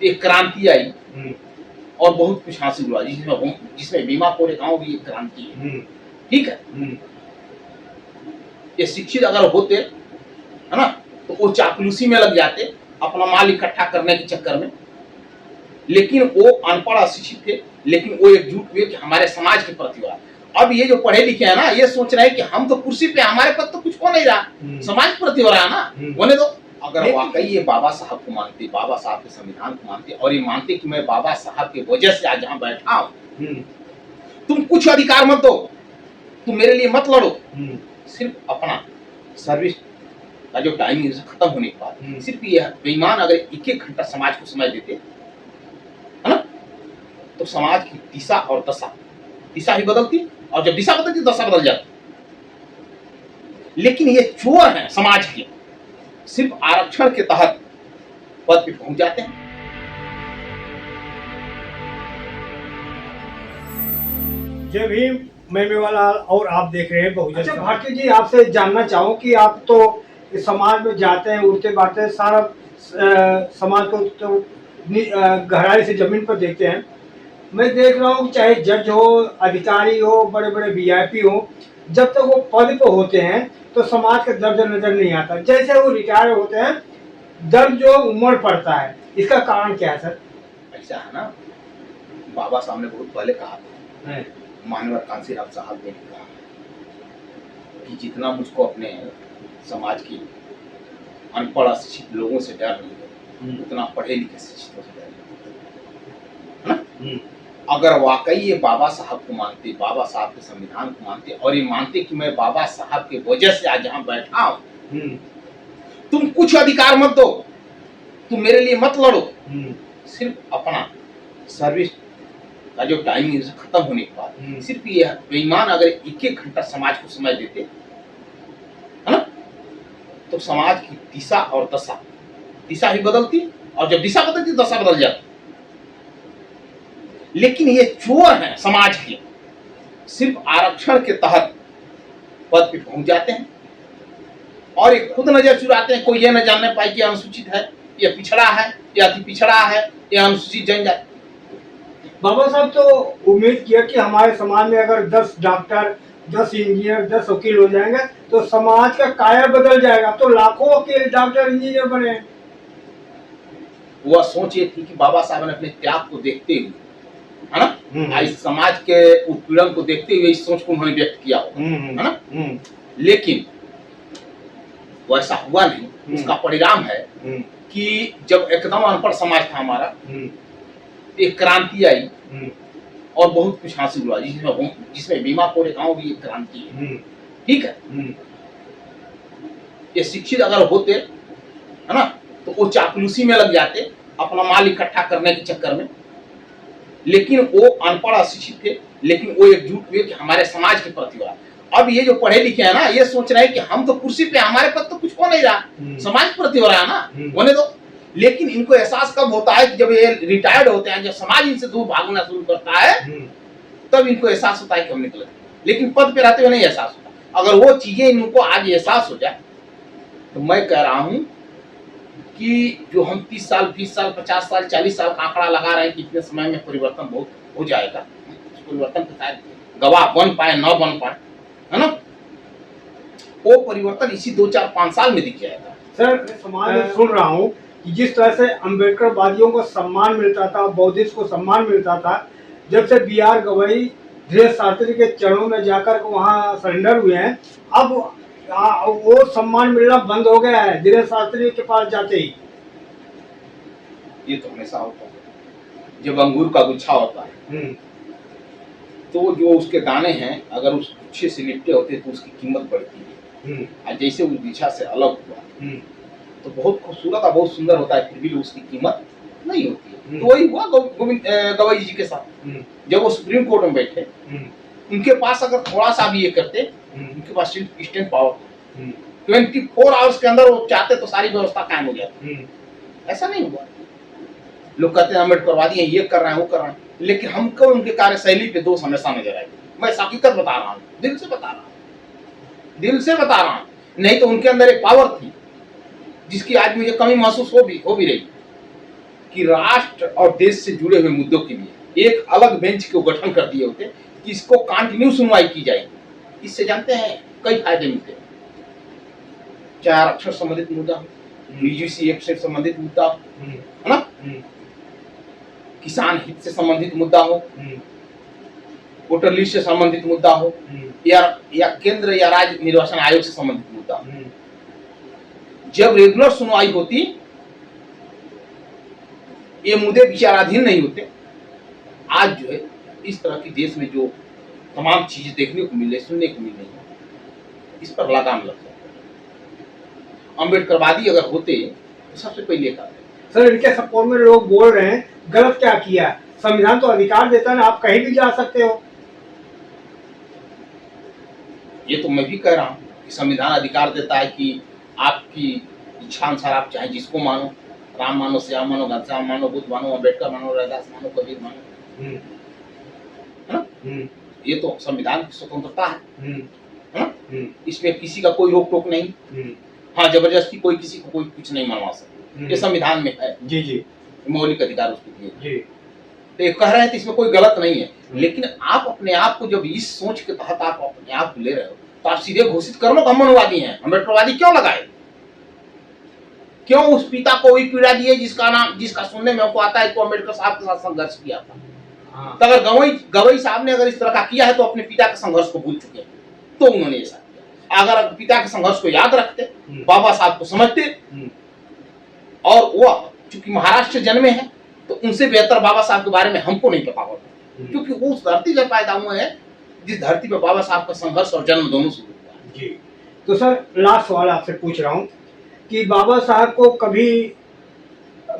एक क्रांति आई और बहुत कुछ हासिल हुआ, जिसमें बीमा कोरे गांव भी एक क्रांति है। ठीक है, ये शिक्षित अगर होते है ना, तो वो चापलूसी में लग जाते अपना माल इकट्ठा करने के चक्कर में। लेकिन वो अनपढ़ अशिक्षित थे, लेकिन वो एकजुट हुए कि हमारे समाज के प्रति हुआ। अब ये जो पढ़े लिखे हैं ना, ये सोच रहे हैं कि हम तो कुर्सी पे, हमारे पास तो कुछ हो नहीं रहा, समाज के प्रति हो रहा है ना, होने दो। अगर वाकई ये बाबा साहब को मानते, बाबा साहब के संविधान को मानते, और ये मानते कि मैं बाबा साहब की वजह से आज यहाँ बैठा हूँ, तुम कुछ अधिकार मत दो, तुम मेरे लिए मत लड़ो, सिर्फ अपना सर्विस का जो टाइमिंग खत्म होने के बाद सिर्फ ये बेईमान अगर एक घंटा समाज को समय देते है ना, तो समाज की दिशा और दिशा ही बदलती, और जब दिशा बदलती दशा बदल जाती। लेकिन ये चोर हैं समाज के, सिर्फ आरक्षण के तहत पद पे पहुंच जाते हैं। जय भीम, मैं मेवालाल और आप देख रहे हैं बहुजन। अच्छा भारती जी, आपसे जानना चाहूँ कि आप तो इस समाज में जाते हैं, उठते बैठते हैं, सारा समाज को तो गहराई से जमीन पर देखते हैं। मैं देख रहा हूँ चाहे जज हो, अधिकारी हो, बड़े बड़े वीआईपी हो, जब तक वो पद पे होते हैं तो समाज का दर्द नजर नहीं आता। जैसे वो रिटायर होते हैं, दर्द जो उमड़ पड़ता है। इसका कारण क्या है सर? ऐसा है ना, बाबा साहब ने बहुत पहले कहा था, मानवर कांसीराम साहब ने कहा कि जितना मुझको अपने समाज की अनपढ़ अशिक्षित लोगों से डर नहीं है, उतना पढ़े लिखे शिक्षितों से डर नहीं है। अगर वाकई ये बाबा साहब को मानते, बाबा साहब के संविधान को मानते, और ये मानते कि मैं बाबा साहब के वजह से आज यहाँ बैठा हूँ, तुम कुछ अधिकार मत दो, तुम मेरे लिए मत लड़ो, सिर्फ अपना सर्विस का जो टाइमिंग खत्म होने के बाद सिर्फ ये बेईमान अगर एक घंटा समाज को समय देते है ना, तो समाज की दिशा और दिशा ही बदलती, और जब दिशा बदलती दशा बदल जाती। लेकिन ये चोर हैं समाज के, सिर्फ आरक्षण के तहत पद पे पहुंच जाते हैं, और ये खुद नजर चुराते हैं। कोई ये न जानने पाए कि अनुसूचित है, या पिछड़ा है, या अति पिछड़ा है, या अनुसूचित जनजाति। बाबा साहब तो उम्मीद किया कि हमारे समाज में अगर 10 डॉक्टर, 10 इंजीनियर, 10 वकील हो जाएंगे तो समाज का काया बदल जाएगा। तो लाखों वकील, डॉक्टर, इंजीनियर बने। वह सोच ये थी कि बाबा साहब ने अपने त्याग को देखते हुए, है ना, इस समाज के उत्पीड़न को देखते हुए इस सोच को उन्होंने व्यक्त किया हो, है ना। लेकिन वैसा हुआ नहीं। उसका परिणाम है कि जब एकदम अनपढ़ समाज था हमारा, एक क्रांति आई और बहुत कुछ हासिल हुआ, जिसमें बीमा कोरे गांव भी एक क्रांति है। ठीक है, ये शिक्षित अगर होते है ना, तो वो चापलूसी में लग जाते अपना माल इकट्ठा करने के चक्कर में। लेकिन वो अनपढ़ अशिक्षित थे, लेकिन वो एकजुट हुए कि हमारे समाज के प्रति हुआ। अब ये जो पढ़े लिखे हैं ना, ये सोच रहे हैं कि हम तो कुर्सी पे, हमारे पास तो कुछ हो नहीं रहा, समाज के प्रति हो रहा है ना, होने दो। लेकिन इनको एहसास कब होता है कि जब ये रिटायर्ड होते हैं, जब समाज इनसे दूर भागना शुरू करता है, तब इनको एहसास होता है कि हम निकले। लेकिन पद पे रहते हुए नहीं एहसास होता। अगर वो चीजें इनको आज एहसास हो जाए, तो मैं कह रहा हूं कि जो हम 30 साल, 20 साल, 50 साल, 40 साल का आंकड़ा लगा रहे हैं कि इतने समय में परिवर्तन बहुत हो जाएगा, उस परिवर्तन के शायद गवाह बन पाए न बन पाए, है ना, वो परिवर्तन इसी 2, 4, 5 साल में दिख जाएगा। सर, समाज में सुन रहा हूँ कि जिस तरह से अम्बेडकरवादियों को सम्मान मिलता था, बौद्धिस्ट को सम्मान मिलता था, जब से BR गवई धीरेश शास्त्री के चरणों में जाकर वहाँ सरेंडर हुए हैं, अब वो सम्मान मिलना बंद हो गया है धीरेश शास्त्री के पास जाते ही। ये तो हमेशा होता है, जब अंगूर का गुच्छा होता है तो जो उसके दाने हैं अगर उस गुच्छे से लिपटे होते तो उसकी कीमत बढ़ती है, और जैसे उस दिशा से अलग हुआ तो बहुत खूबसूरत और बहुत सुंदर होता है, फिर भी उसकी कीमत नहीं होती है। तो वही हुआ गोविंद गवई जी के साथ। जब वो सुप्रीम कोर्ट में बैठे, उनके पास अगर थोड़ा सा भी ये करते, उनके पास स्टैंड पावर 24 आवर्स के अंदर वो चाहते तो सारी व्यवस्था कायम हो जाती। ऐसा नहीं हुआ। लोग कहते हैं अम्बेडकरवादी हैं, ये कर रहे हैं, वो कर रहे हैं, लेकिन हमको उनके कार्यशैली पे दोष हमेशा नजर आएगी। मैं हकीकत बता रहा हूँ, दिल से बता रहा हूँ, दिल से बता रहा हूँ। नहीं तो उनके अंदर एक पावर थी जिसकी आज मुझे कमी महसूस हो भी रही। कि राष्ट्र और देश से जुड़े हुए मुद्दों के लिए एक अलग बेंच को गठन कर दिए होते कि इसको कंटिन्यू सुनवाई की जाएगी। इससे जानते हैं कई फायदे मिलते हैं, चाहे आरक्षण संबंधित मुद्दा हो, यूजीसी एक्ट से संबंधित मुद्दा हो, है ना, किसान हित से संबंधित मुद्दा हो, वोटर लिस्ट से संबंधित मुद्दा हो, या केंद्र या राज्य निर्वाचन आयोग से संबंधित मुद्दा हो। जब रेगुलर सुनवाई होती, ये मुद्दे विचाराधीन नहीं होते। आज जो है इस तरह की देश में जो तमाम चीजें देखने को मिल रही, सुनने को मिल रही है, इस पर लगाम लग सकता है। अम्बेडकरवादी अगर होते तो सबसे पहले का सर, इनके सपोर्ट में लोग बोल रहे हैं गलत क्या किया, संविधान तो अधिकार देता है ना, आप कहीं भी जा सकते हो। ये तो मैं भी कह रहा हूँ कि संविधान अधिकार देता है कि आपकी इच्छा अनुसार आप चाहे जिसको मानो, राम मानो, श्याम मानो, घनश्याम मानो, बुद्ध मानो, अम्बेडकर मानो, रैदास मानो, कबीर मानो, है ना। ये तो संविधान की स्वतंत्रता है ना। इसमें किसी का कोई रोक टोक नहीं। हाँ, जबरदस्ती कोई किसी को कोई कुछ नहीं मनवा सकता, ये संविधान में है। जी जी, मौलिक अधिकार उसको दिए जी। तो ये कह रहे हैं तो इसमें कोई गलत नहीं है, लेकिन आप अपने आप को जब इस सोच के तहत आप अपने आप को ले रहे हो तो आप सीधे घोषित कर लो अम्बेडकरवादी हैं। अम्बेडकरवादी क्यों लगाए? क्यों उस पिता को वही पीड़ा दी है जिसका सुनने में हमको आता है तो अम्बेडकर साहब के साथ संघर्ष किया था। हाँ। तो अगर गवई साहब ने अगर इस तरह का किया है तो अपने पिता के संघर्ष को भूल चुके हैं, तो उन्होंने ऐसा किया। अगर पिता के संघर्ष को याद रखते, बाबा साहब को समझते, और वो चूंकि महाराष्ट्र जन्मे हैं तो उनसे बेहतर बाबा साहब के बारे में हमको नहीं पता होता, क्योंकि वो उस धरती पर पैदा हुए हैं जिस धरती पर बाबा साहब का संघर्ष और जन्म दोनों शुरू हुआ है। जी। तो सर, लास्ट सवाल आपसे पूछ रहा हूँ कि बाबा साहब को कभी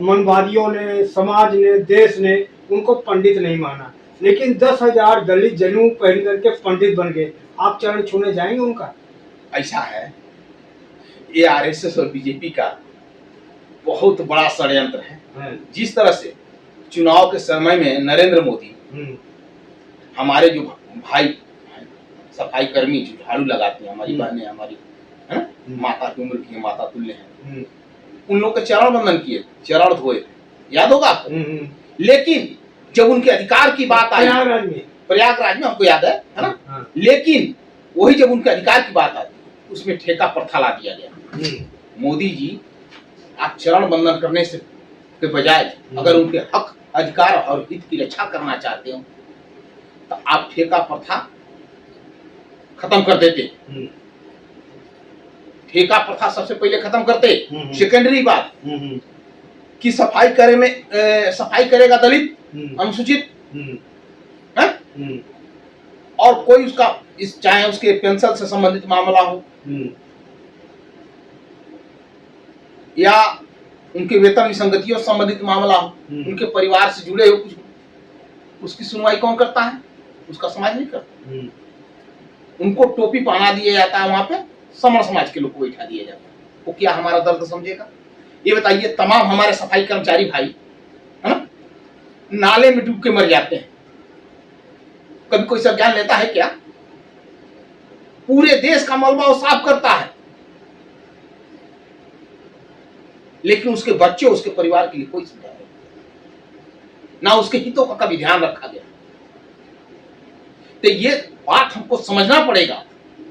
मनवादियों ने, समाज ने, देश ने उनको पंडित नहीं माना, लेकिन 10,000 दलित जनेऊ पहन करके पंडित बन गए। आप चरण छूने जाएंगे उनका? ऐसा है, ये आरएसएस और बीजेपी का बहुत बड़ा षड्यंत्र है। जिस तरह से चुनाव के समय में नरेंद्र मोदी हमारे जो भाई सफाई कर्मी जो झाड़ू लगाते हैं, हमारी बहनें, हमारी है माता की उम्र की माता तुल्य हैं, उन लोग के चरण बंदन किए, चरण धोए, याद होगा आपको। लेकिन जब उनके अधिकार की बात आई प्रयागराज में, हमको याद है ना, लेकिन वही जब उनके अधिकार की बात आती उसमें ठेका प्रथा ला दिया गया। मोदी जी, आप चरण बंदन करने से के बजाय अगर उनके हक, अधिकार और हित की रक्षा करना चाहते हो तो आप ठेका प्रथा खत्म कर देते। ठेका प्रथा सबसे पहले खत्म करते। सेकेंडरी बात कि सफाई करेगा दलित, अनुसूचित, और कोई उसका चाहे उसके पेंशन से संबंधित मामला हो या उनके वेतन विसंगतियों से संबंधित मामला हो, उनके परिवार से जुड़े हो कुछ, उसकी सुनवाई कौन करता है? उसका समाज नहीं करता। उनको टोपी पहना दिया जाता है, वहां पे समर समाज के लोग को बैठा दिया जाता है। वो क्या हमारा दर्द समझेगा? ये बताइए, तमाम हमारे सफाई कर्मचारी भाई है ना, नाले में डूब के मर जाते हैं, कभी कोई संज्ञान लेता है क्या? पूरे देश का मलबा वो साफ करता है, लेकिन उसके बच्चे, उसके परिवार के लिए कोई सुधार नहीं, ना उसके हितों का कभी ध्यान रखा गया। तो ये बात हमको समझना पड़ेगा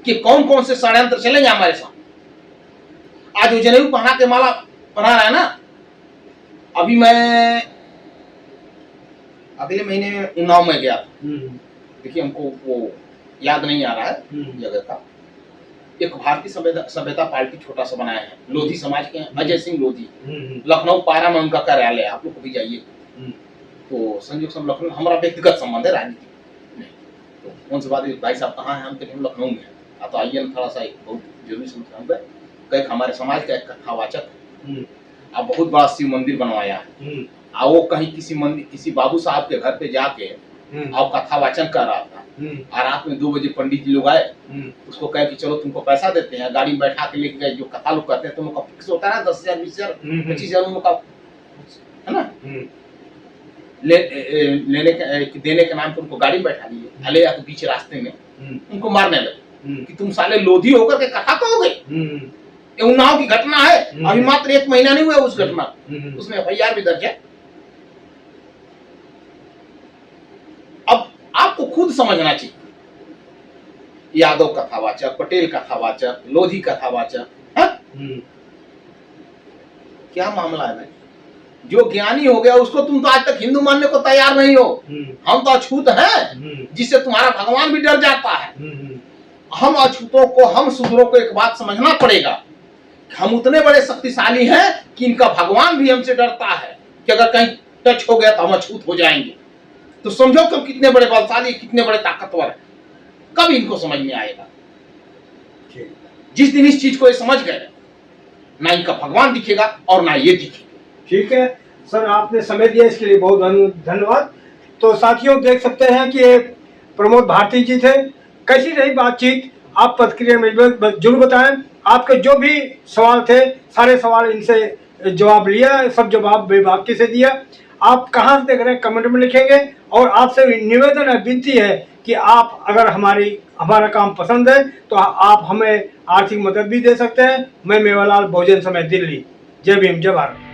कि कौन कौन से षड्यंत्र चलेंगे हमारे साथ। आज वो जनेऊ पहना के माला पहना रहा है ना, अभी मैं अगले महीने में उन्नाव में गया था, देखिए हमको वो याद नहीं आ रहा है जगह का, एक भारतीय सभ्यता पार्टी छोटा सा बनाया है, लोधी समाज के अजय सिंह लोधी, लखनऊ पारा में उनका कार्यालय है, आप लोग कभी जाइए। तो संयोग से लखनऊ, हमारा व्यक्तिगत संबंध है, राजनीति नहीं। तो कौन सी बात है, भाई साहब कहाँ हैं? हम कहते हैं लखनऊ में है। तो आइए ना, थोड़ा सा एक बहुत जरूरी समझ है, हमारे समाज का एक कथावाचक है, अब बहुत बड़ा शिव मंदिर बनवाया है, वो कहीं किसी बाबू साहब के घर पे जाके और कथावाचन कर रहा था, और रात में 2 बजे पंडित जी लोग आए, उसको कहे कि चलो तुमको पैसा देते हैं, गाड़ी में बैठा के लेके गए। जो कथा लोग करते हैं तुम लोग का फिक्स होता है ना, 10,000, 20,000, 25,000 उन लोग का, है ना, देने के नाम पर उनको गाड़ी में बैठा लिए, हले के बीच रास्ते में उनको मारने लगे कि तुम साले लोधी होकर के कथा कहोगे। उन्नाव की घटना है, अभी मात्र 1 महीना नहीं हुआ उस घटना, उसमें FIR भी दर्ज है। खुद समझना चाहिए। यादव कथावाचक, पटेल कथावाचक, लोधी कथावाचक, हाँ? क्या मामला है भाई? जो ज्ञानी हो गया उसको तुम तो आज तक हिंदू मानने को तैयार नहीं हो। हम तो अछूत हैं, जिससे तुम्हारा भगवान भी डर जाता है। हम अछूतों को, हम शूद्रों को एक बात समझना पड़ेगा, हम उतने बड़े शक्तिशाली हैं कि इनका भगवान भी हमसे डरता है कि अगर कहीं टच हो गया तो हम अछूत हो जाएंगे। तो समझो कब कितने बड़े बलशाली, कितने बड़े ताकतवर हैं। कब इनको समझ में आएगा? जिस दिन इस चीज को ये समझ गए, ना इनका भगवान दिखेगा और ना ये दिखेगा। ठीक है सर, आपने समय दिया इसके लिए बहुत धन्यवाद। तो साथियों देख सकते हैं कि ये प्रमोद भारती जी थे। कैसी रही बातचीत, आप प्रतिक्रिया में जरूर बताएं। आपके जो भी सवाल थे, सारे सवाल इनसे जवाब लिया, सब जवाब बेबाकी से दिया। आप कहाँ से देख रहे हैं कमेंट में लिखेंगे। और आपसे निवेदन है, विनती है कि आप अगर हमारा काम पसंद है तो आप हमें आर्थिक मदद भी दे सकते हैं। मैं मेवालाल, बहुजन समाज, दिल्ली। जय भीम, जय भारत।